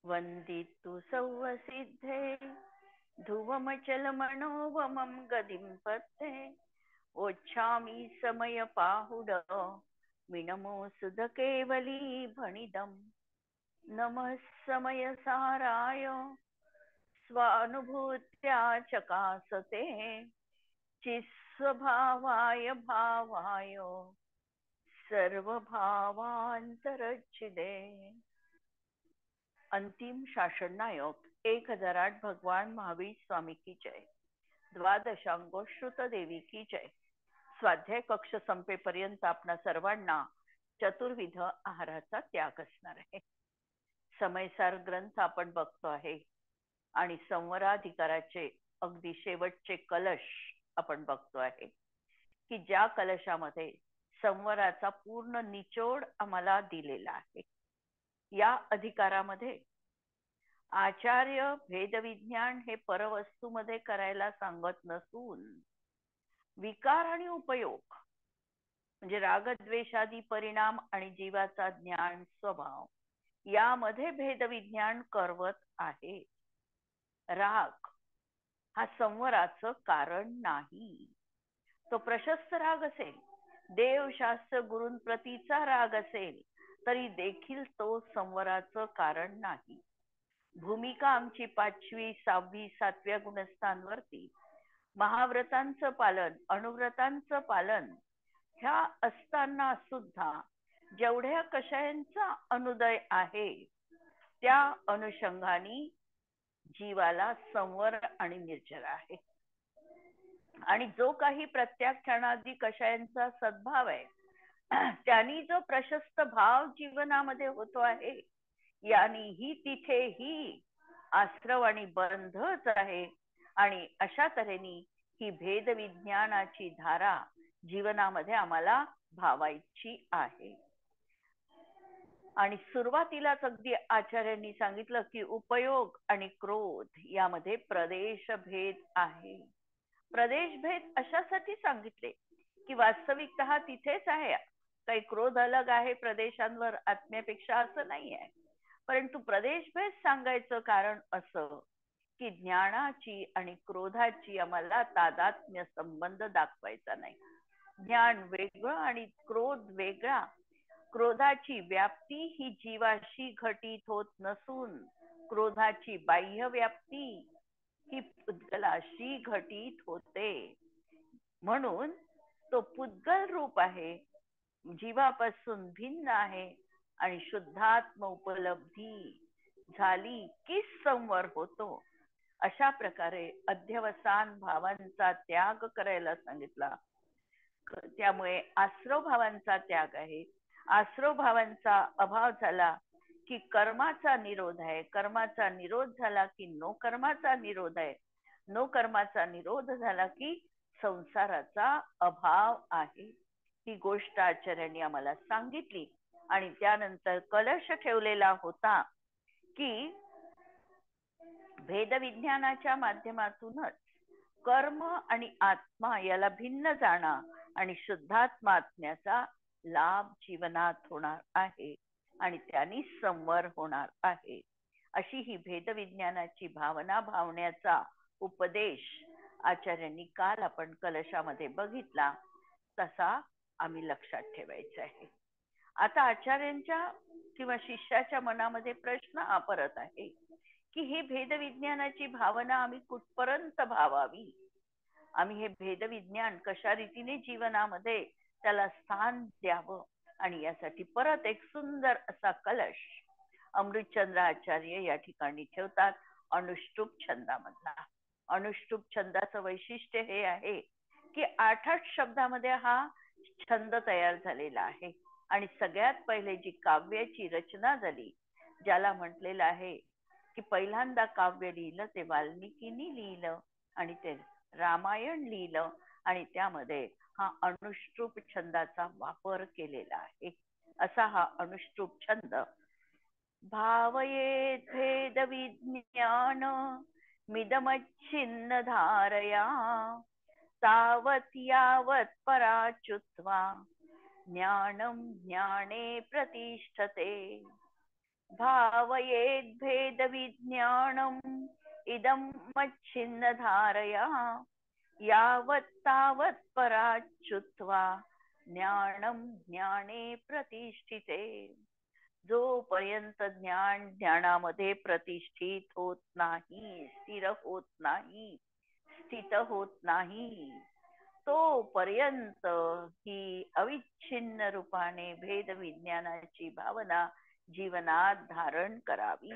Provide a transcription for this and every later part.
वन्दितु सौवसिद्धे ध्रुवमचलमनोवमं गदिं पत्ते वोच्छामि समयपाहुड मिनमोऽसुध केवली नमः समयसाराय स्वानुभूत्या चकासते चित्स्वभावाय भावाय सर्वभावांतरच्छिदे। अंतिम शासन नायक 1008 भगवान महावीर स्वामी की जय। द्वादशांगो श्रुत देवी की जय। स्वाध्याय कक्ष संपेपर्यंत आपणा सर्वांना चतुर्विध आहाराचा त्याग असणार आहे। समयसार ग्रंथ आपण बघतो आहे आणि संवराधिकाराचे अगदी शेवटचे कलश आपण बघतो आहे की ज्या कलशामध्ये संवराचा पूर्ण निचोड आम्हाला दिलेला आहे। या अधिकारामध्ये आचार्य भेदविज्ञान हे परवस्तूमध्ये करायला सांगत नसून विकार आणि उपयोग म्हणजे रागद्वेषादी परिणाम आणि जीवाचा ज्ञान स्वभाव यामध्ये भेदविज्ञान करवत आहे। राग हा संवराचं कारण नाही। तो प्रशस्त राग असेल, देवशास्त्र गुरूंप्रतीचा राग असेल तरी देखील तो संवराचं कारण नाही। भूमिका आमची 5वी 6वी 7व्या गुणस्थांवरती महाव्रतांचं पालन अनुव्रतांचं पालन ह्या असताना सुद्धा जेवढ्या कषायांचा अनुदय आहे त्या अनुषंगाने जीवाला संवर आणि निर्जरा आहे आणि जो काही प्रत्याख्यानादी कषायांचा सद्भाव आहे त्यांनी जो प्रशस्त भाव जीवनामध्ये होतो आहे यानीही तिथेही आश्रव आणि बंधच आहे आणि अशा तऱ्हेने ही भेद विज्ञानाची धारा जीवनामध्ये आम्हाला भावायची आहे। आणि सुरुवातीलाच अगदी आचार्यांनी सांगितलं की उपयोग आणि क्रोध यामध्ये प्रदेश भेद आहे। प्रदेश भेद अशासाठी सांगितले की वास्तविकतः तिथेच आहे, काही क्रोध अलग आहे प्रदेशांवर आत्म्यापेक्षा असं नाही आहे, परंतु प्रदेश भेद सांगायचं कारण असं की ज्ञानाची आणि क्रोधाची आम्हाला तादात्म्य संबंध दाखवायचा नाही। ज्ञान वेगळं आणि क्रोध वेगळा। क्रोधाची व्याप्ती ही जीवाशी घटित होत नसून क्रोधाची बाह्य व्याप्ती ही पुद्गलाशी घटित होते, म्हणून तो पुद्गल रूप आहे, जीवापासून भिन्न आहे आणि शुद्धात्म उपलब्धी झाली की संवर होतो। अशा प्रकारे अध्यवसान भावांचा त्याग करायला सांगितला। त्यामुळे आश्रव भावांचा त्याग आहे। आश्रव भावांचा अभाव झाला की कर्माचा निरोध आहे, कर्माचा निरोध झाला की नो कर्माचा निरोध आहे, नो कर्माचा निरोध झाला की संसाराचा अभाव आहे। ही गोष्ट आचार्यांनी आम्हाला सांगितली आणि त्यानंतर कलश ठेवलेला होता की भेदविज्ञानाच्या माध्यमातूनच कर्म आणि आत्मा याला भिन्न जाणा आणि शुद्धात्मात्म्याचा लाभ जीवनात होणार आहे आणि त्यांनी संवर होणार आहे। अशी ही भेदविज्ञानाची भावना भावण्याचा उपदेश आचार्यांनी काल आपण कलशामध्ये बघितला, तसा आम्ही लक्षात ठेवायचा आहे। आता आचार्यांच्या किंवा शिष्याच्या मनामध्ये प्रश्न हा परत आहे की हे भेदविज्ञानाची भावना आम्ही कुठपर्यंत भावावी, आम्ही हे भेदविज्ञान कशा रीतीने जीवनामध्ये त्याला स्थान द्यावं। आणि यासाठी परत एक सुंदर असा कलश अमृतचंद्र आचार्य या ठिकाणी ठेवतात अनुष्टुप छंदामधला। अनुष्टुप छंदाचं वैशिष्ट्य हे आहे की 8 शब्दामध्ये हा छंद तयार झालेला आहे आणि सगळ्यात पहिले जी काव्याची रचना झाली, ज्याला म्हटलेलं आहे की पहिल्यांदा काव्य लिहिलं ते वाल्मिकींनी लिहिलं आणि ते रामायण लिहिलं आणि त्यामध्ये हा अनुष्टुप छंदाचा वापर केलेला आहे। असा हा अनुष्टुप छंद। भावयेत भेद विज्ञान मिदमच्छिन्न धारया तावत यावत पराच्युत्वा ज्ञानम ज्ञाने प्रतिष्ठते। भावयेद् भेद विज्ञानम इदं मच्छिन्न धारया यावत् तावत् पराच्युत्वा ज्ञानम ज्ञाने प्रतिष्ठिते. जोपर्यंत ज्ञान ज्ञानामध्ये प्रतिष्ठित होत नाही, स्थिर होत नाही, स्थित होत नाही, तोपर्यंत ही अविच्छिन्न रूपाने भेद विज्ञानाची भावना जीवनात धारण करावी.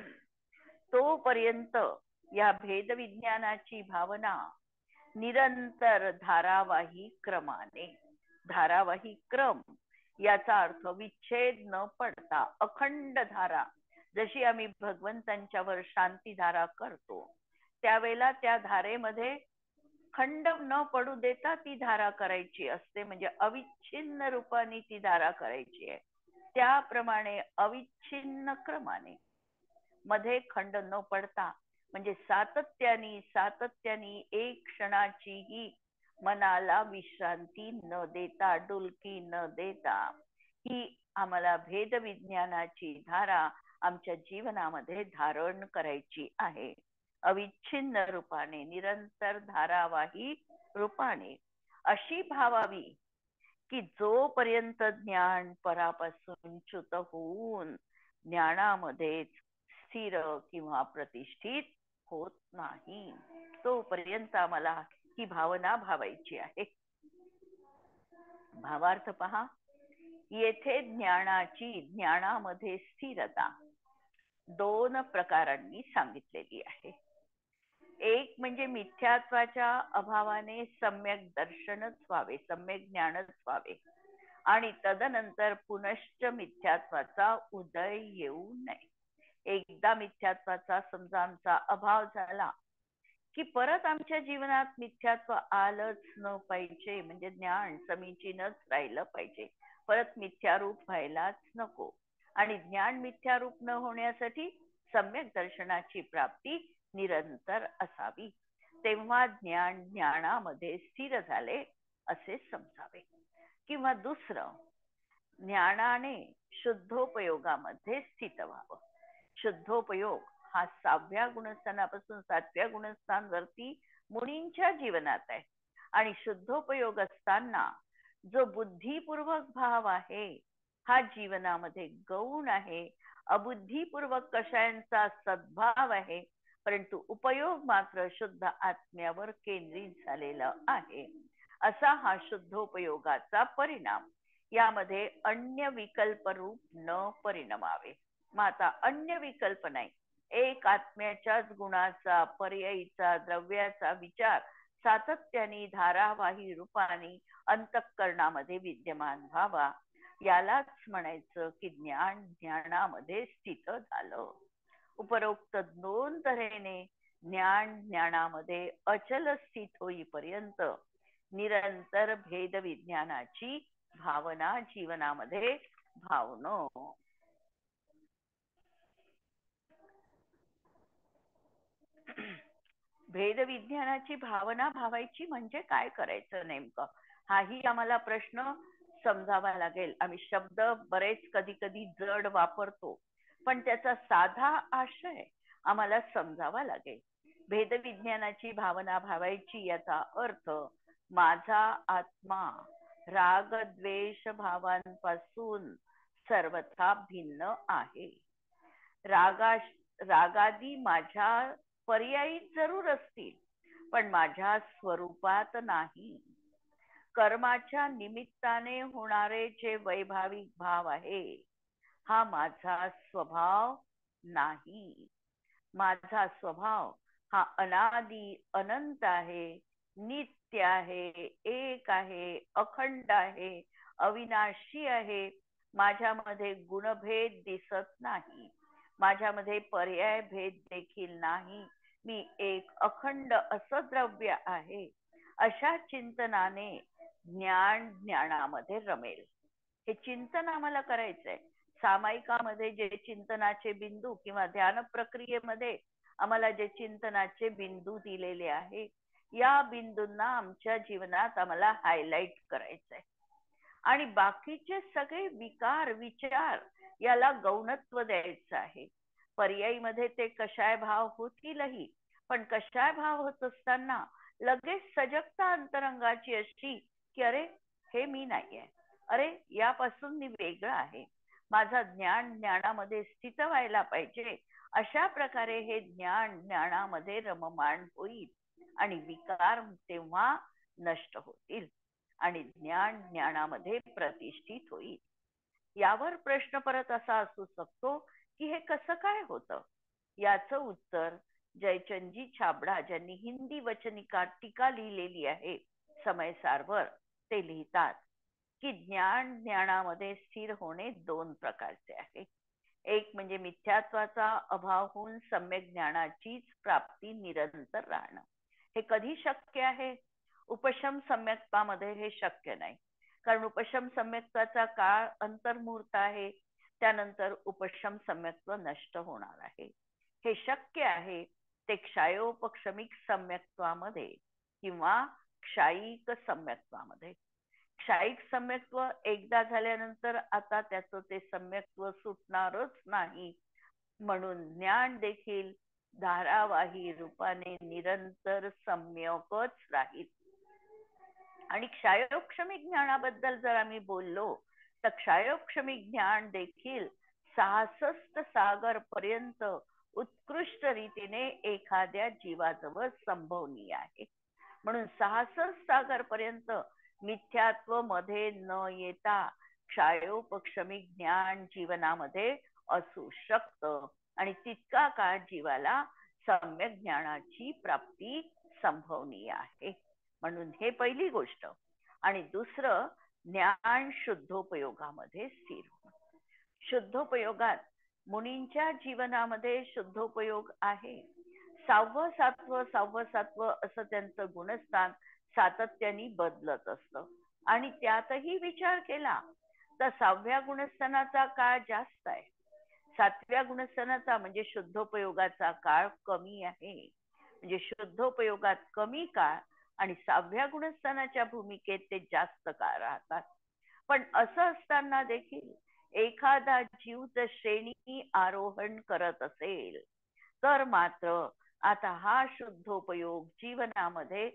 तोपर्यंत या भेद विज्ञानाची भावना निरंतर धारावाही क्रमाने, धारावाही क्रम याचा अर्थ विच्छेद न पडता अखंड धारा, जशी आम्ही भगवंतांच्यावर शांती धारा करतो त्यावेळेला त्या धारेमध्ये खंड न पडू देता ती धारा करायची असते. म्हणजे अविच्छिन्न रूपाने ती धारा करायची आहे. त्याप्रमाणे अविच्छिन्न क्रमाने मध्ये खंड न पडता, म्हणजे सातत्याने सातत्याने एक क्षणाचीही मनाला विश्रांती न देता, डुलकी न देता, ही आम्हाला भेद विज्ञानाची धारा आमच्या जीवनामध्ये धारण करायची आहे. अविच्छिन्न रूपाने, निरंतर धारावाही रूपाने अशी भावावी की जोपर्यंत ज्ञान परापासून च्युत होऊन ज्ञानामध्येच स्थिर किंवा प्रतिष्ठित होत नाही, तोपर्यंत आम्हाला ही भावना भावायची आहे. भावार्थ पहा, येथे ज्ञानाची, ज्ञानामध्ये स्थिरता दोन प्रकारांनी सांगितलेली आहे. एक म्हणजे मिथ्यात्वाच्या अभावाने सम्यक दर्शनच व्हावे, सम्यक ज्ञानच व्हावे, आणि तदनंतर पुनश्च मिथ्यात्वाचा उदय येऊ नये. एकदा मिथ्यात्वाचा समजा आमचा अभाव झाला की परत आमच्या जीवनात मिथ्यात्व आलंच न पाहिजे, म्हणजे ज्ञान समीचीनच राहिलं पाहिजे, परत मिथ्यारूप व्हायलाच नको. आणि ज्ञान मिथ्यारूप न होण्यासाठी सम्यक दर्शनाची प्राप्ती निरंतर असावी. तेव्हा ज्ञान ज्ञानामध्ये स्थिर झाले असे समजावे. किंवा दुसरं, ज्ञानाने शुद्धोपयोगामध्ये स्थित व्हावं. शुद्धोपयोग हा 6व्या गुणस्थानापासून 7व्या गुणस्थानवरती मुनींच्या जीवनात आहे. आणि शुद्धोपयोग असताना जो बुद्धिपूर्वक भाव आहे हा जीवनामध्ये गौण आहे. अबुद्धिपूर्वक कषायांचा सद्भाव आहे, परंतु उपयोग मात्र शुद्ध आत्म्यावर केंद्रित झालेला आहे. असा हा शुद्धोपयोगाचा परिणाम. यामध्ये अन्य विकल्प रूप न परिणमावे. मग आता अन्य विकल्प नाही, एक आत्म्याच्याच गुणाचा, पर्यायीचा, द्रव्याचा विचार सातत्याने धारावाही रूपाने अंतःकरणामध्ये विद्यमान व्हावा. यालाच म्हणायचं की ज्ञान ज्ञानामध्ये स्थित झालं. उपरोक्त दोन तऱ्हेने ज्ञान ज्ञानामध्ये अचल स्थित होईपर्यंत निरंतर भेद विज्ञानाची भावना जीवनामध्ये भावणं. भेद विज्ञानाची भावना भावायची म्हणजे काय करायचं नेमकं, हाही आम्हाला प्रश्न समजावा लागेल. आम्ही शब्द बरेच कधी कधी जड वापरतो, पण त्याचा साधा आशय आम्हाला समजावा लागेल. भेद विज्ञानाची भावना भावायची याचा अर्थ माझा आत्मा राग द्वेष भावांपासून सर्वथा भिन्न आहे. रागादी माझ्या पर्यायी जरूर असतील, पण माझ्या स्वरूपात नाही. कर्माच्या निमित्ताने होणारे जे वैभाविक भाव आहे हा माझा स्वभाव नाही. माझा स्वभाव हा अनादी अनंत आहे, नित्य आहे, एक आहे, अखंड आहे, अविनाशी आहे. माझ्यामध्ये गुणभेद दिसत नाही, माझ्यामध्ये पर्याय भेद देखील नाही. मी एक अखंड असं द्रव्य आहे. अशा चिंतनाने ज्ञान ज्ञानामध्ये रमेल. हे चिंतन आम्हाला करायचंय. सामायिकामध्ये जे चिंतनाचे बिंदू किंवा ध्यान प्रक्रियेमध्ये आम्हाला जे चिंतनाचे बिंदू दिलेले आहे, या बिंदूंना आमच्या जीवनात आम्हाला हायलाइट करायचंय. आणि बाकीचे सगळे विकार विचार याला गौणत्व द्यायचं आहे. पर्यायीमध्ये ते कषाय भाव होतीलही, पण कषाय भाव होत असताना लगेच सजगता अंतरंगाची अशी की अरे हे मी नाहीये, अरे यापासून मी वेगळं आहे, माझा ज्ञानामध्ये स्थित व्हायला पाहिजे. अशा प्रकारे हे ज्ञानामध्ये रममाण होईल आणि विकार तेव्हा नष्ट होतील आणि ज्ञानामध्ये प्रतिष्ठित होईल. यावर प्रश्न परत असा असू शकतो की हे कसं काय होतं. याचं उत्तर जयचंदजी छाबडा ज्यांनी हिंदी वचनिका टीका लिहिलेली आहे समयसारवर, ते लिहितात की ज्ञानामध्ये स्थिर होणे दोन प्रकारचे आहे. एक म्हणजे मिथ्यात्वाचा अभाव होऊन सम्यक ज्ञानाचीच प्राप्ती निरंतर राहणं. हे कधी शक्य आहे? उपशम सम्यक्तामध्ये हे शक्य नाही, कारण उपशम सम्यक्ताचा काळ अंतर्मुहूर्त आहे, त्यानंतर उपशम सम्यक्त्व नष्ट होणार आहे. हे शक्य आहे ते क्षयोपक्षमिक सम्यक्त्वामध्ये किंवा क्षायिक सम्यक्त्वामध्ये. क्षायिक सम्यक्त्व एकदा झाल्यानंतर आता त्याचं ते सम्यक्त्व सुटणारच नाही, म्हणून ज्ञान देखील धारावाही रूपाने निरंतर सम्यकच राहील. आणि क्षयोपक्षमिक ज्ञानाबद्दल जर आम्ही बोललो तर क्षयोपक्षमिक ज्ञान देखील 66 सागर पर्यंत उत्कृष्ट रीतीने एखाद्या जीवाजवळ संभवनीय आहे. म्हणून 66 सागर पर्यंत मिथ्यात्व मध्ये न येता क्षयोपक्षमिक ज्ञान जीवनामध्ये असू शकतं आणि तितका काळ जीवाला सम्यक ज्ञानाची प्राप्ती संभवनीय आहे. म्हणून हे पहिली गोष्ट. आणि दुसरं, ज्ञान शुद्धोपयोगामध्ये स्थिर होणं. शुद्धोपयोगात मुनींच्या जीवनामध्ये शुद्धोपयोग आहे. 6वं 7वं असं त्यांचं गुणस्थान सातत्याने बदलत असतं. आणि त्यातही विचार केला तर 6व्या गुणस्थानाचा काळ जास्त आहे, 7व्या गुणस्थानाचा म्हणजे शुद्धोपयोगाचा काळ कमी आहे. म्हणजे शुद्धोपयोगात कमी काळ आणि 6व्या गुणस्थानाच्या भूमिकेत ते जास्त काळ राहतात. पण असं असताना देखील एखादा जीव जर श्रेणी आरोहण करत असेल तर मात्र आता हा शुद्धोपयोग जीवनामध्ये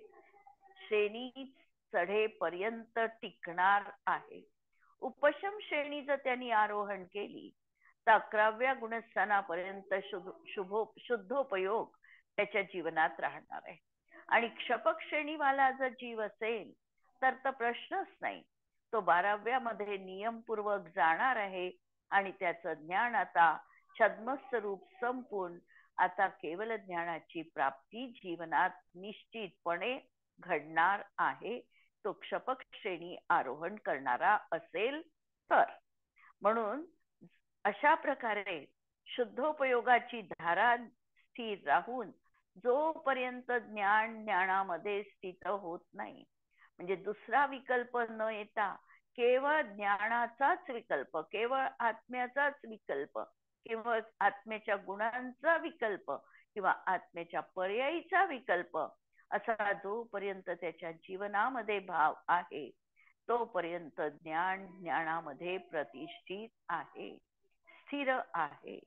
श्रेणी चढेपर्यंत टिकणार आहे. उपशम श्रेणी जर त्यांनी आरोहण केली तर 11व्या गुणस्थानापर्यंत शुद्धोपयोग त्याच्या जीवनात राहणार आहे. आणि क्षपक श्रेणीवाला जर जीव असेल तर प्रश्नच नाही, तो 12व्या मध्ये नियमपूर्वक जाणार आहे आणि त्याचं ज्ञान आता छद्मस्वरूप संपून आता केवळ ज्ञानाची प्राप्ती जीवनात निश्चितपणे घडणार आहे, तो क्षपक श्रेणी आरोहण करणारा असेल तर. म्हणून अशा प्रकारे शुद्धोपयोगाची धारा स्थिर राहून जोपर्यंत ज्ञानामध्ये स्थित होत नाही, म्हणजे दुसरा विकल्प न येता केवळ ज्ञानाचाच विकल्प, केवळ आत्म्याचाच विकल्प, केवळ आत्म्याच्या गुणांचा विकल्प किंवा आत्म्याच्या पर्यायीचा विकल्प असा जोपर्यंत त्याच्या जीवनामध्ये भाव आहे तोपर्यंत ज्ञानामध्ये प्रतिष्ठित आहे, स्थिर आहे.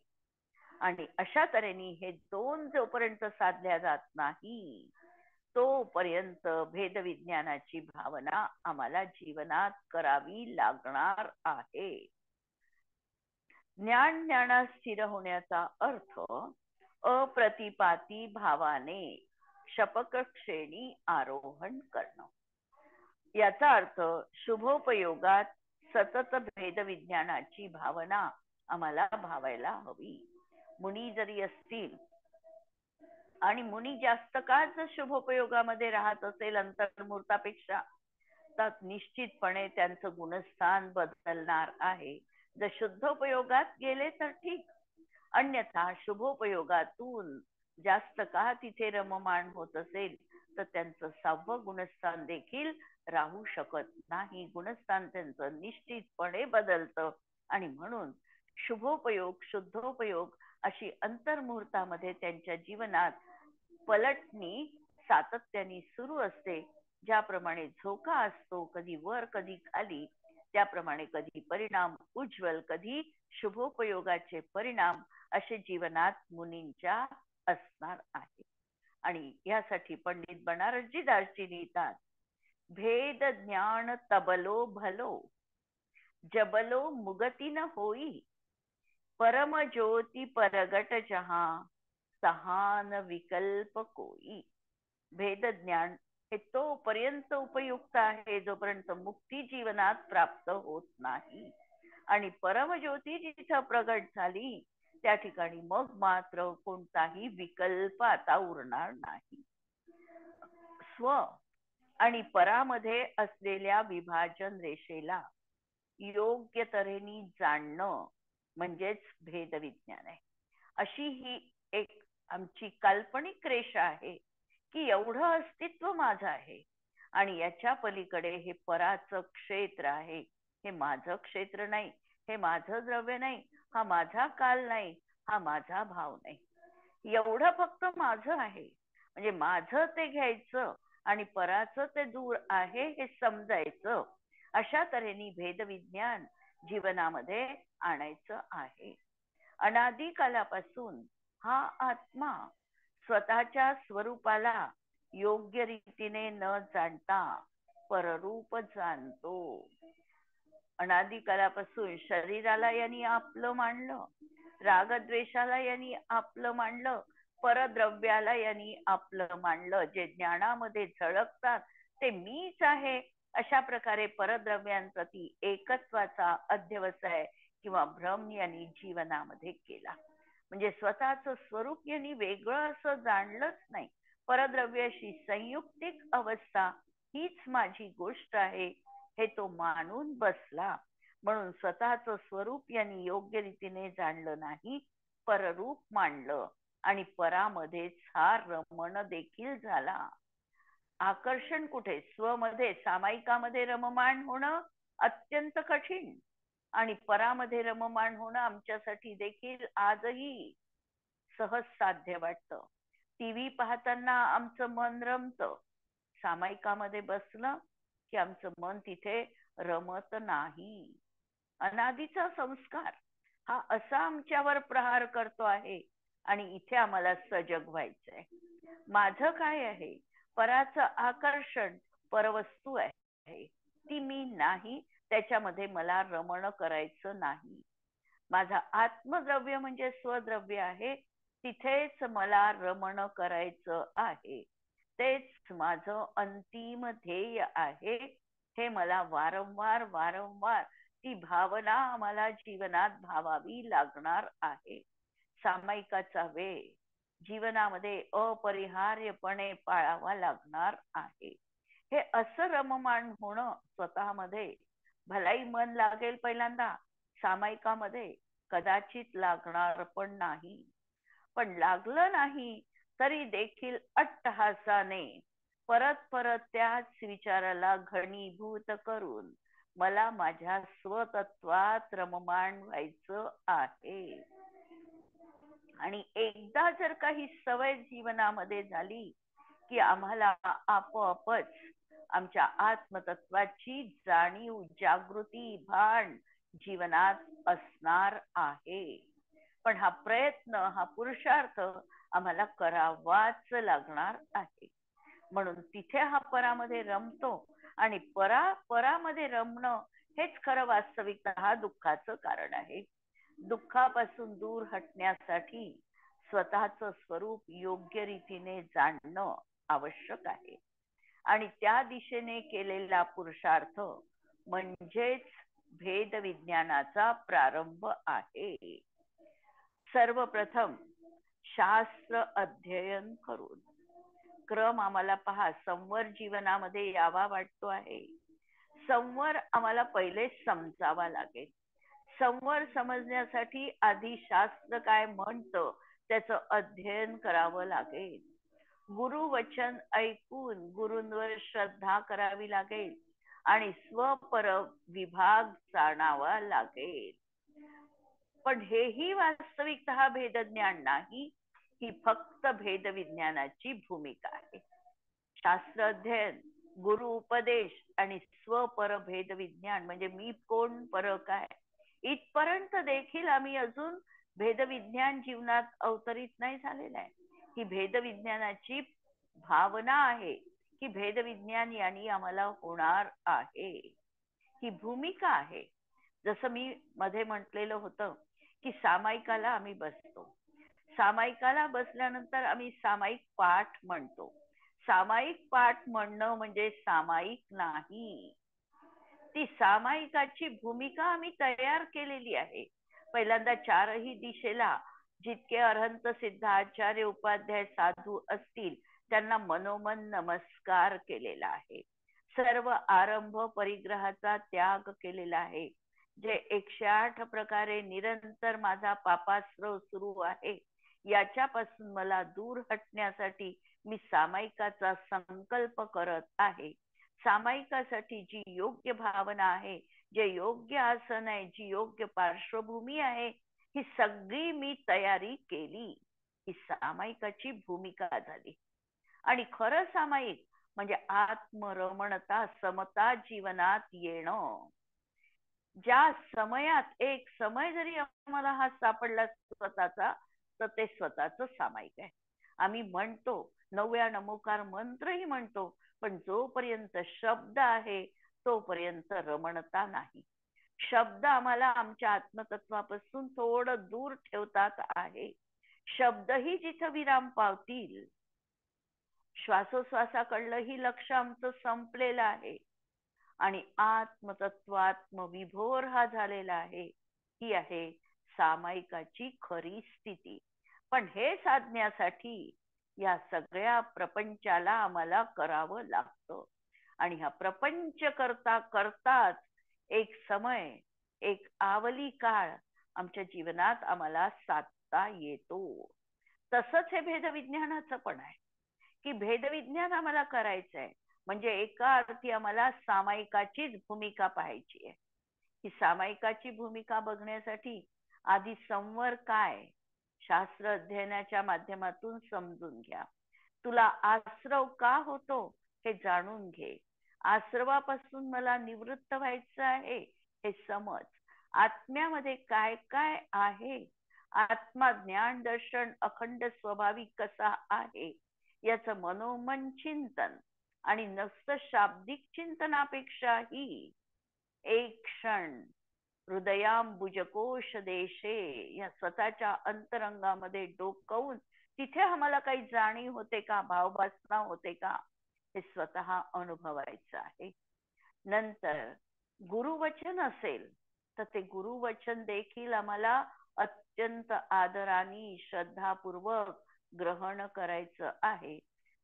आणि अशा तऱ्हेने हे दोन जोपर्यंत साधल्या जात नाही तोपर्यंत भेदविज्ञानाची भावना आम्हाला जीवनात करावी लागणार आहे. ज्ञानात स्थिर होण्याचा अर्थ अप्रतिपाती भावाने क्षपक श्रेणी आरोहण करणं. याचा अर्थ शुभोपयोगात सतत भेदविज्ञानाची भावना आम्हाला भावायला हवी. मुनी जरी असतील आणि मुनी जास्त काळ जर शुभोपयोगामध्ये राहत असेल अंतर्मुहूर्तापेक्षा तर निश्चितपणे त्यांचं गुणस्थान बदलणार आहे. जर शुद्धोपयोगात गेले तर ठीक, अन्यथा शुभोपयोगातून जास्त काळ तिथे रममाण होत असेल तर त्यांचं 6वं गुणस्थान देखील राहू शकत नाही. गुणस्थान त्यांचं निश्चितपणे बदलतं आणि म्हणून शुभोपयोग शुद्धोपयोग अशी अंतर्मुहूर्तामध्ये त्यांच्या जीवनात पलटणी सातत्याने सुरू असते. ज्याप्रमाणे झोका असतो कधी वर कधी खाली, त्याप्रमाणे कधी परिणाम उज्ज्वल, कधी शुभोपयोगाचे परिणाम असे जीवनात मुनींच्या असणार आहे. आणि यासाठी पंडित बनारसजी दासजी लिहितात, भेद ज्ञान तबलो भलो, जबलो मुगती न होई, परम ज्योती परगट जहा, सहान विकल्प कोई. भेद ज्ञान हे तोपर्यंत उपयुक्त आहे जोपर्यंत मुक्ती जीवनात प्राप्त होत नाही. आणि परमज्योती जिथं प्रगट झाली त्या ठिकाणी मग मात्र कोणताही विकल्प आता उरणार नाही. स्व आणि परामध्ये असलेल्या विभाजन रेषेला योग्य तऱ्हेने जाणणं म्हणजेच भेद विज्ञान आहे. अशी ही एक आमची काल्पनिक रेषा आहे की एवढं अस्तित्व माझं आहे आणि याच्या पलीकडे हे पराचं क्षेत्र आहे. हे माझं क्षेत्र नाही, हे माझं द्रव्य नाही, हा माझा काल नाही, हा माझा भाव नाही. एवढं फक्त माझं आहे. म्हणजे माझं ते घ्यायचं आणि पराचं ते दूर आहे हे समजायचं. अशा तऱ्हेने भेदविज्ञान जीवनामध्ये आणायचं आहे. अनादी कालापासून हा आत्मा स्वतःच्या स्वरूपाला योग्य रीतीने न जाणता पररूप जाणतो. अनादी कालापासून शरीराला यांनी आपलं मानलं, रागद्वेषाला यांनी आपलं मानलं, परद्रव्याला यांनी आपलं मानलं. जे ज्ञानामध्ये झळकतात ते मीच आहे अशा प्रकारे परद्रव्यांप्रती एकत्वाचा अध्यवसाय किंवा भ्रम यांनी जीवनामध्ये केला. म्हणजे स्वतःच स्वरूप यांनी वेगळं असं जाणलंच नाही. परद्रव्याशी संयुक्तिक अवस्था हीच माझी गोष्ट आहे हे तो मानून बसला. म्हणून स्वतःच स्वरूप यांनी योग्य रीतीने जाणलं नाही, पररूप मांडलं आणि परामध्येच हा रमण देखील झाला. आकर्षण कुठे? स्वमध्ये सामायिकामध्ये रममाण होणं अत्यंत कठीण आणि परामध्ये रममाण होणं आमच्यासाठी देखील आजही सहज साध्य वाटतं. टीव्ही पाहताना आमचं मन रमतं, सामायिकामध्ये बसलं की आमचं मन तिथे रमत नाही. अनादीचा संस्कार हा असा आमच्यावर प्रहार करतो आहे आणि इथे आम्हाला सजग व्हायचंय. माझं काय आहे? पराचं आकर्षण परवस्तू आहे, ती मी नाही, त्याच्यामध्ये मला रमण करायचं नाही. माझा आत्मद्रव्य म्हणजे स्वद्रव्य आहे, तिथेच मला रमण करायचं आहे. तेच माझं अंतिम ध्येय आहे. हे मला वारंवार वारंवार ती भावना आम्हाला जीवनात भावावी लागणार आहे. सामायिकाचा वेळ जीवनामध्ये अपरिहार्यपणे पाळावा लागणार आहे. हे असं रममाण होणं स्वतःमध्ये भलाई मन लागेल पहिल्यांदा, सामायिकामध्ये कदाचित लागणार पण नाही. पण लागलं नाही तरी देखील अट्टहासाने परत परत त्याच विचाराला घणीभूत करून मला माझ्या स्वतत्वात रममाण व्हायचं आहे. आणि एकदा जर काही सवय जीवनामध्ये झाली की आम्हाला आपोआपच आमच्या आत्मतत्वाची जाणीव, जागृती, भान जीवनात असणार आहे. पण हा प्रयत्न, हा पुरुषार्थ आम्हाला करावाच लागणार आहे. म्हणून तिथे हा परामध्ये रमतो आणि परामध्ये रमणं हेच खरं वास्तविकतः दुःखाचं कारण आहे. दुःखापासून दूर हटण्यासाठी स्वतःच स्वरूप योग्य रीतीने जाणणं आवश्यक आहे. आणि त्या दिशेने केलेला पुरुषार्थ म्हणजेच भेद विज्ञानाचा प्रारंभ आहे. सर्वप्रथम शास्त्र अध्ययन करून क्रम आम्हाला पहा संवर जीवनामध्ये यावा वाटतो आहे. संवर आम्हाला पहिले समजावा लागेल. संवर समजण्यासाठी आधी शास्त्र काय म्हणतं त्याचं अध्ययन करावं लागेल. गुरु वचन ऐकून गुरूंवर श्रद्धा करावी लागेल आणि स्वपर विभाग जाणावा लागेल. पण हेही वास्तविकतः भेदज्ञान नाही, ही फक्त भेद विज्ञानाची भूमिका आहे. शास्त्र अध्ययन गुरु उपदेश आणि स्वपर भेद विज्ञान म्हणजे मी कोण पर काय इथपर्यंत देखील आम्ही अजून भेदविज्ञान जीवनात अवतरित नाही झालेला आहे. ही भेदविज्ञानाची भावना आहे की भेदविज्ञान यांनी आम्हाला होणार आहे. ही भूमिका आहे. जसं मी मध्ये म्हटलेलं होतं की सामायिकाला आम्ही बसतो. सामायिकाला बसल्यानंतर आम्ही सामायिक पाठ म्हणतो. सामायिक पाठ म्हणणं म्हणजे सामायिक नाही. ती सामायिकाची भूमिका आम्ही तयार केलेली आहे. पहिल्यांदा चारही दिशेला जितके अरहंत सिद्धाचार्य उपाध्याय साधू असतील त्यांना मनोमन नमस्कार केलेला आहे. सर्व आरंभ परिग्रहाचा त्याग केलेला आहे. जे 108 प्रकारे निरंतर माझा पापास्त्रव सुरू आहे याच्यापासून मला दूर हटण्यासाठी मी सामायिकाचा संकल्प करत आहे. सामायिकासाठी जी योग्य भावना आहे, जे योग्य आसन आहे, जी योग्य पार्श्वभूमी आहे, ही सगळी मी तयारी केली. ही सामायिकाची भूमिका झाली. आणि खरं सामायिक म्हणजे आत्मरमणता समता जीवनात येणं. ज्या समयात एक समय जरी आम्हाला हा सापडला स्वतःचा तर ते स्वतःच सामायिक आहे. आम्ही म्हणतो 9व्या नमोकार मंत्रही म्हणतो पण जोपर्यंत शब्द आहे तोपर्यंत रमणता नाही. शब्द आम्हाला आमच्या आत्मतत्वापासून थोडं दूर ठेवतात आहे. शब्दही जिथं विराम पावतील श्वासोश्वासाकडलंही लक्ष आमचं संपलेलं आहे आणि आत्मतत्वात्मविभोर हा झालेला आहे. ही आहे सामायिकाची खरी स्थिती. पण हे साधण्यासाठी या सगळ्या प्रपंचाला आम्हाला करावं लागतं. आणि हा प्रपंच करता करताच एक समय एक आवली काळ आमच्या जीवनात आम्हाला साधता येतो. तसंच हे भेदविज्ञानाचं पण आहे की भेदविज्ञान आम्हाला करायचं आहे म्हणजे एका अर्थी आम्हाला सामायिकाचीच भूमिका पाहायची आहे. ही सामायिकाची भूमिका बघण्यासाठी आधी संवर काय शास्त्र अध्ययनाच्या माध्यमातून समजून घ्या. तुला आश्रव का होतो हे जाणून घे. आश्रवापासून मला निवृत्त व्हायचं आहे हे समज. आत्म्यामध्ये काय काय आहे, आत्मा ज्ञान दर्शन अखंड स्वाभाविक कसा आहे याचं मनोमन चिंतन आणि नुसतं शाब्दिक चिंतनापेक्षाही एक क्षण हृदयांबुजकोश देशे या स्वतःच्या अंतरंगामध्ये डोकवून तिथे आम्हाला काही जाणीव होते का, भावभासना होते का, हे स्वतः अनुभवायचं आहे. नंतर गुरुवचन असेल तर ते गुरुवचन देखील आम्हाला अत्यंत आदराने श्रद्धापूर्वक ग्रहण करायचं आहे.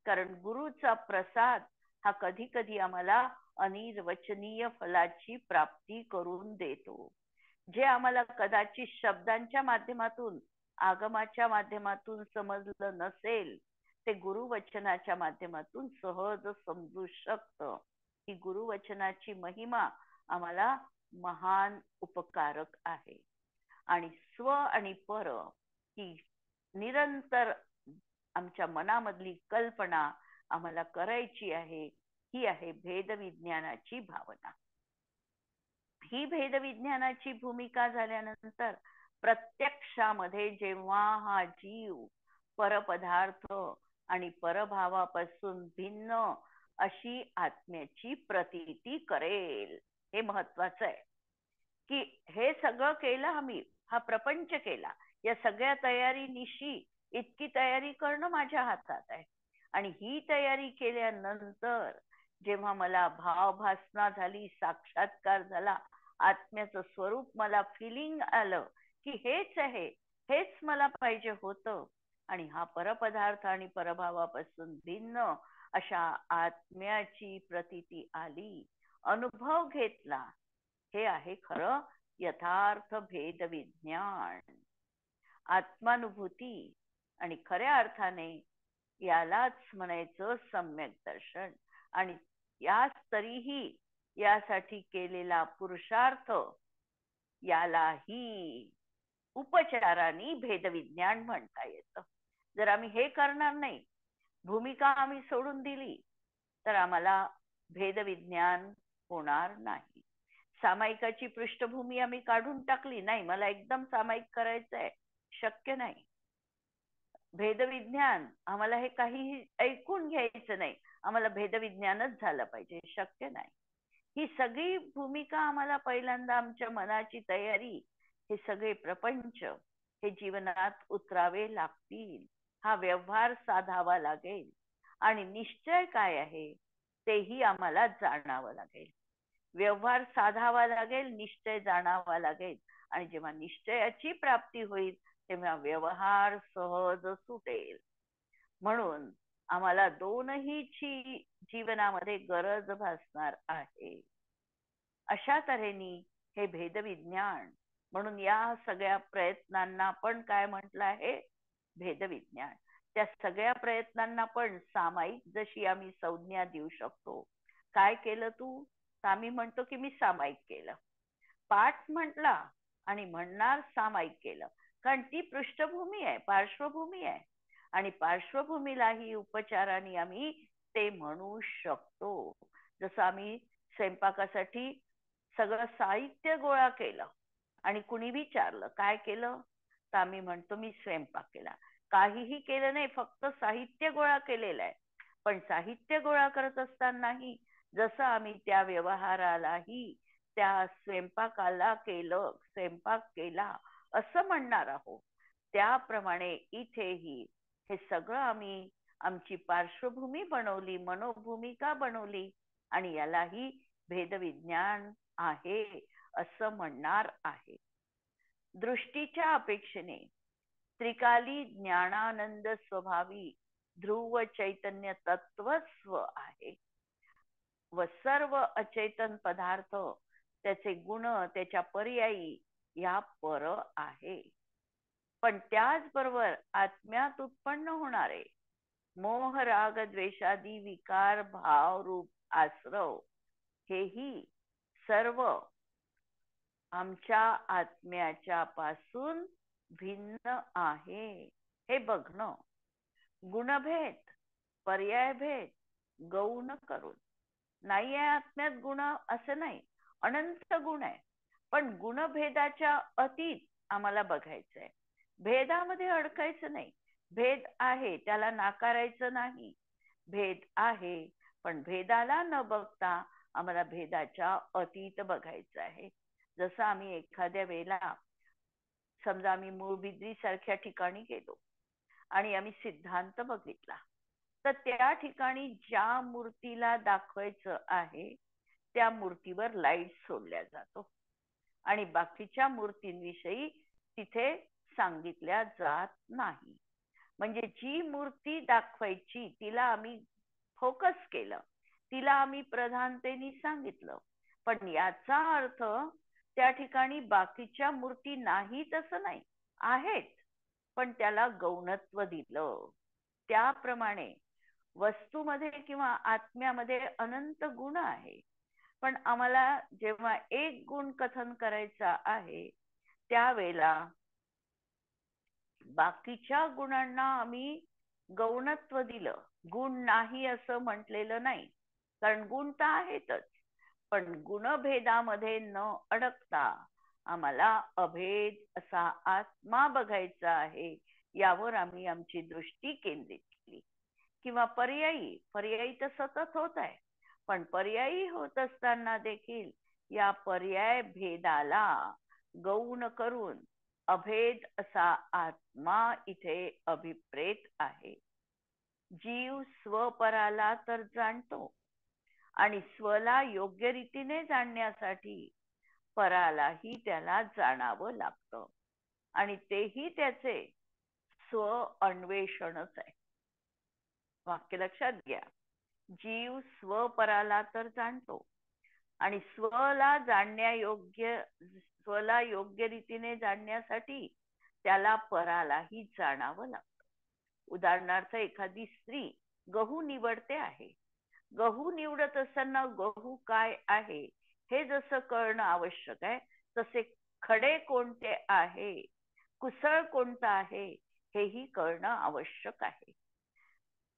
कारण गुरुचा प्रसाद हा कधी कधी आम्हाला अनिर्वचनीय फलाची प्राप्ती करून देतो. जे आम्हाला कदाचित शब्दांच्या माध्यमातून आगमाच्या माध्यमातून समजलं नसेल ते गुरुवचनाच्या माध्यमातून सहज समजू शकतं. ही गुरुवचनाची महिमा आम्हाला महान उपकारक आहे. आणि स्व आणि पर ही निरंतर आमच्या मनामधली कल्पना आम्हाला करायची आहे. ही आहे भेदविज्ञानाची भावना. ही भेदविज्ञानाची भूमिका झाल्यानंतर प्रत्यक्षामध्ये जेव्हा हा जीव परपदार्थ आणि परभावापासून भिन्न अशी आत्म्याची प्रतीती करेल. हे महत्वाचं आहे की हे सगळं केलं आम्ही, हा प्रपंच केला, या सगळ्या तयारीनिशी इतकी तयारी करणं माझ्या हातात आहे. आणि ही तयारी केल्यानंतर जेव्हा मला भावभासना झाली, साक्षात्कार झाला, आत्म्याचं स्वरूप मला फिलिंग आलं की हेच आहे, हेच मला पाहिजे होतं आणि हा परपदार्थ आणि परभावापासून भिन्न अशा आत्म्याची प्रतीती आली, अनुभव घेतला. हे आहे खरं यथार्थ भेद विज्ञान. आत्मानुभूती आणि खऱ्या अर्थाने यालाच म्हणायचं सम्यक दर्शन. आणि याच तरीही यासाठी केलेला पुरुषार्थ यालाही उपचाराने भेदविज्ञान म्हणता येतं. जर आम्ही हे करणार नाही, भूमिका आम्ही सोडून दिली तर आम्हाला भेदविज्ञान होणार नाही. सामायिकाची पृष्ठभूमी आम्ही काढून टाकली नाही, मला एकदम सामायिक करायचंय, शक्य नाही. भेदविज्ञान आम्हाला हे काही ऐकून घ्यायचं नाही, आम्हाला भेदविज्ञानच झालं पाहिजे, शक्य नाही. ही सगळी भूमिका आम्हाला पहिल्यांदा आमच्या मनाची तयारी, हे सगळे प्रपंच हे जीवनात उतरावे लागतील. हा व्यवहार साधावा लागेल आणि निश्चय काय आहे तेही आम्हाला जाणावं लागेल. व्यवहार साधावा लागेल, निश्चय जाणावा लागेल. आणि जेव्हा निश्चयाची प्राप्ती होईल तेव्हा व्यवहार सहज सुटेल. म्हणून आम्हाला दोनहीची जीवनामध्ये गरज भासणार आहे. अशा तऱ्हेने हे भेदविज्ञान, म्हणून या सगळ्या प्रयत्नांना पण काय म्हटलं आहे, भेदविज्ञान. त्या सगळ्या प्रयत्नांना पण सामायिक जशी आम्ही संज्ञा देऊ शकतो. काय केलं तू, आम्ही म्हणतो की मी सामायिक केलं. पाठ म्हटला आणि म्हणणार सामायिक केलं, कारण ती पृष्ठभूमी आहे, पार्श्वभूमी आहे. आणि पार्श्वभूमीलाही उपचाराने आम्ही ते म्हणू शकतो. जसं आम्ही स्वयंपाकासाठी सगळं साहित्य गोळा केलं आणि कुणी विचारलं काय केलं, तर आम्ही म्हणतो मी स्वयंपाक केला. काहीही केलं नाही, फक्त साहित्य गोळा केलेलं आहे. पण साहित्य गोळा करत असतानाही जसं आम्ही त्या व्यवहारालाही त्या स्वयंपाकाला केलं, स्वयंपाक केला असं म्हणणार आहोत, त्याप्रमाणे इथेही हे सगळं आम्ही आमची पार्श्वभूमी बनवली, मनोभूमिका बनवली आणि यालाही भेदविज्ञान आहे असं म्हणणार आहे. दृष्टीच्या अपेक्षेने त्रिकाली ज्ञानानंद स्वभावी ध्रुव चैतन्य तत्वस्व आहे व सर्व अचेतन पदार्थ त्याचे गुण त्याच्या पर्यायी या पर आहे. पण त्याचबरोबर आत्म्यात उत्पन्न होणारे मोह राग द्वेषादी विकार भाव रूप आश्रव हेही सर्व आमच्या आत्म्याच्या पासून भिन्न आहे हे बघणं. गुणभेद, पर्यायभेद गौण करून, नाही आहे आत्म्यात गुण असं नाही, अनंत गुण आहे, पण गुणभेदाच्या अतीत आम्हाला बघायचंय. भेदामध्ये अडकायचं नाही. भेद आहे त्याला नाकारायचं नाही, भेद आहे, पण भेदाला न बघता आम्हाला भेदाच्या अतीत बघायचं आहे. जसं आम्ही एखाद्या वेळेला समजा आम्ही मूळबिद्री सारख्या ठिकाणी गेलो आणि आम्ही सिद्धांत बघितला, तर त्या ठिकाणी ज्या मूर्तीला दाखवायचं आहे त्या मूर्तीवर लाईट सोडल्या जातो आणि बाकीच्या मूर्तींविषयी तिथे सांगितल्या जात नाही. म्हणजे जी मूर्ती दाखवायची तिला आम्ही फोकस केलं, तिला आम्ही प्रधानतेने सांगितलं, पण याचा अर्थ त्या ठिकाणी बाकीच्या मूर्ती नाहीत असं नाही, आहेत, पण त्याला गौणत्व दिलं. त्याप्रमाणे वस्तूमध्ये किंवा आत्म्यामध्ये अनंत गुण आहे, पण आम्हाला जेव्हा एक गुण कथन करायचा आहे त्यावेळेला बाकीच्या गुणांना आम्ही गौणत्व दिलं, गुण नाही असं म्हटलेलं नाही, कारण गुण तर आहेतच, पण गुणभेदामध्ये न अडकता आम्हाला अभेद असा आत्मा बघायचा आहे, यावर आम्ही आमची दृष्टी केंद्रित केली. किंवा पर्यायी, पर्यायी तर सतत होत आहे, पण पर्यायी होत असताना देखील या पर्याय भेदाला गौण करून अभेद असा आत्मा इथे अभिप्रेत आहे. जीव स्वपराला तर जाणतो आणि स्वला योग्य रीतीने जाणण्यासाठी परालाही त्याला जाणावं लागतं आणि तेही त्याचे स्व अन्वेषणच आहे. वाक्य लक्षात घ्या. जीव स्वपराला तर जाणतो आणि स्वला जाणण्यायोग्य, स्वला योग्य रीतीने जाणण्यासाठी त्याला परालाही जाणावं लागतं. उदाहरणार्थ एखादी स्त्री गहू निवडते आहे, गहू निवडत असताना गहू काय आहे हे जसं कळणं आवश्यक आहे, तसे खडे कोणते आहे, कुसळ कोणता आहे हेही कळणं आवश्यक आहे.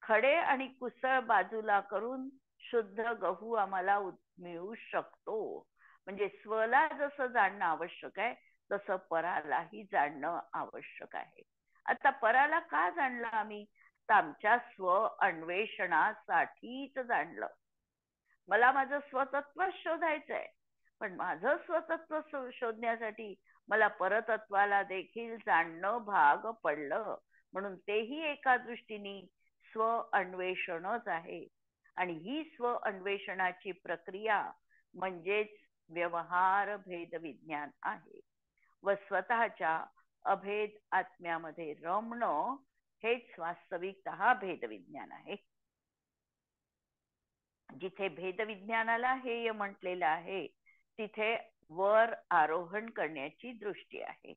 खडे आणि कुसळ बाजूला करून शुद्ध गहू आम्हाला मिळू शकतो. म्हणजे स्वला जसं जाणणं आवश्यक आहे तसं परालाही जाणणं आवश्यक आहे. आता पराला का जाणलं आम्ही? तर आमच्या स्व अन्वेषणासाठीच जाणलं. मला माझं स्वतत्व शोधायचंय, पण माझं स्वतत्व शोधण्यासाठी मला परतत्वाला देखील जाणणं भाग पडलं. म्हणून तेही एका दृष्टीने स्व अन्वेषणच आहे. आणि ही स्व अन्वेषणाची प्रक्रिया म्हणजेच व्यवहार भेद विज्ञान आहे. व स्वतःच्या अभेद आत्म्यामध्ये रमणं हेच वास्तविकतः भेद विज्ञान आहे. जिथे भेद विज्ञानाला हेय म्हटलेलं आहे तिथे वर आरोहण करण्याची दृष्टी आहे.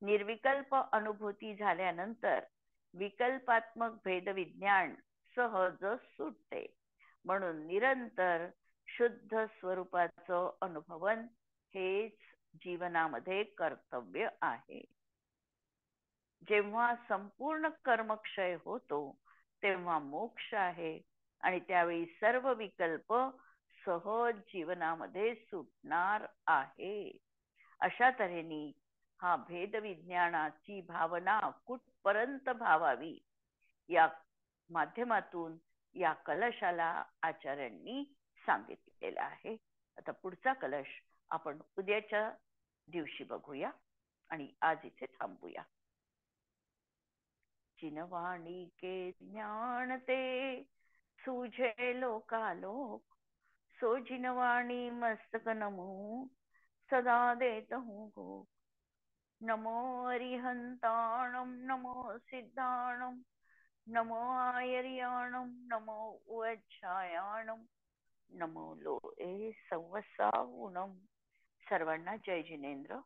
निर्विकल्प अनुभूती झाल्यानंतर विकल्पात्मक भेद विज्ञान सहज सुटते. म्हणून निरंतर शुद्ध स्वरूपाचं अनुभवन हेच जीवनामध्ये कर्तव्य आहे. जेव्हा संपूर्ण कर्मक्षय होतो तेव्हा मोक्ष आहे आणि त्यावेळी सर्व विकल्प सहज जीवनामध्ये सुटणार आहे. अशा तऱ्हेने हा भेद विज्ञानाची भावना कुठपर्यंत भावावी या माध्यमातून या कलशाला आचार्यांनी सांगितलेला आहे. आता पुढचा कलश आपण उद्याच्या दिवशी बघूया आणि आज इथे थांबूया. जिनवाणी के ज्ञान ते सूझे लोकालोक, सो जिनवाणी मस्तक नमो सदा देत हूँ गो. नमो अरिहंताणम नमो सिद्धाणम नमो आयर्याणम नमो उच्छायाणम नमो लोए संवसावूनम. सर्वांना जय जिनेंद्र.